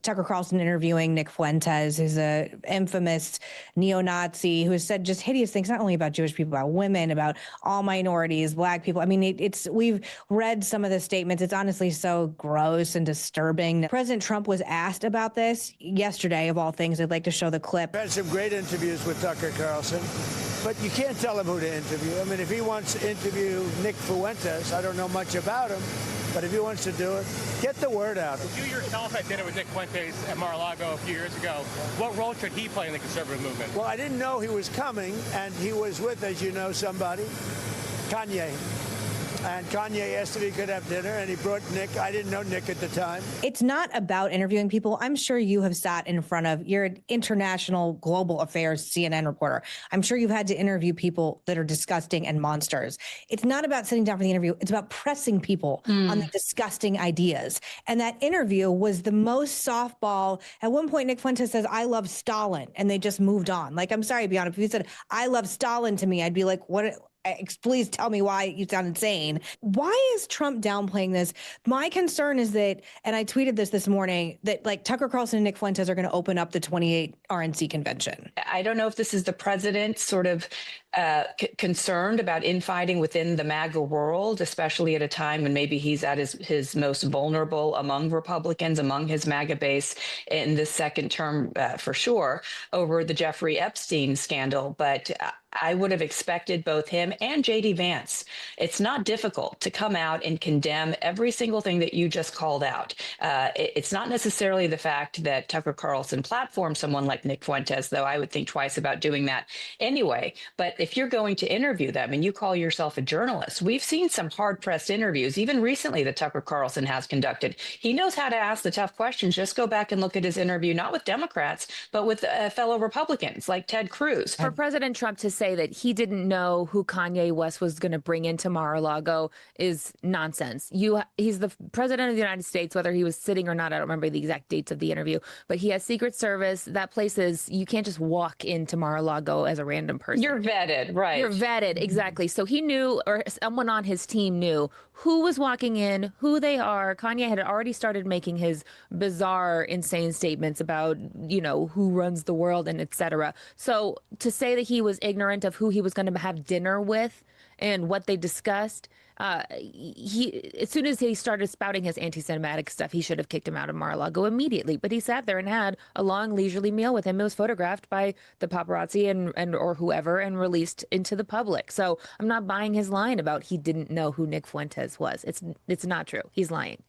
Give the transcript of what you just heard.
Tucker Carlson interviewing Nick Fuentes, who's a infamous neo-Nazi who has said just hideous things, not only about Jewish people, about women, about all minorities, black people. I mean, we've read some of the statements. It's honestly so gross and disturbing. President Trump was asked about this yesterday, of all things. I'd like to show the clip. I had some great interviews with Tucker Carlson, but you can't tell him who to interview. I mean, if he wants to interview Nick Fuentes, I don't know much about him, but if he wants to do it, get the word out. You yourself had dinner with Nick Fuentes at Mar-a-Lago a few years ago. What role should he play in the conservative movement? Well, I didn't know he was coming, and he was with, as you know, somebody, Kanye. And Kanye asked if he could have dinner, and he brought Nick. I didn't know Nick at the time. It's not about interviewing people. I'm sure you have sat in front of, you're an international global affairs CNN reporter. I'm sure you've had to interview people that are disgusting and monsters. It's not about sitting down for the interview. It's about pressing people on the disgusting ideas. And that interview was the most softball. At one point, Nick Fuentes says, "I love Stalin," and they just moved on. Like, I'm sorry, Bianca, if you said, "I love Stalin" to me, I'd be like, what? Please tell me why you sound insane. Why is Trump downplaying this? My concern is that, and I tweeted this morning, that like Tucker Carlson and Nick Fuentes are going to open up the 28 RNC convention. I don't know if this is the president sort of concerned about infighting within the MAGA world, especially at a time when maybe he's at his most vulnerable among Republicans, among his MAGA base in this second term, for sure, over the Jeffrey Epstein scandal. But I would have expected both him and J.D. Vance. It's not difficult to come out and condemn every single thing that you just called out. It's not necessarily the fact that Tucker Carlson platformed someone like Nick Fuentes, though I would think twice about doing that anyway. But if you're going to interview them and you call yourself a journalist, we've seen some hard-pressed interviews, even recently, that Tucker Carlson has conducted. He knows how to ask the tough questions. Just go back and look at his interview, not with Democrats, but with fellow Republicans like Ted Cruz. For President Trump to say that he didn't know who Kanye West was going to bring into Mar-a-Lago is nonsense. He's the president of the United States, whether he was sitting or not. I don't remember the exact dates of the interview, but he has Secret Service. That place is, you can't just walk into Mar-a-Lago as a random person. You're vetted, right? You're vetted, exactly. So he knew, or someone on his team knew who was walking in, who they are. Kanye had already started making his bizarre, insane statements about, who runs the world and et cetera. So to say that he was ignorant of who he was going to have dinner with and what they discussed, as soon as he started spouting his anti-Semitic stuff, he should have kicked him out of Mar-a-Lago immediately. But he sat there and had a long, leisurely meal with him. It was photographed by the paparazzi and or whoever and released into the public. So I'm not buying his line about he didn't know who Nick Fuentes was. It's not true. He's lying.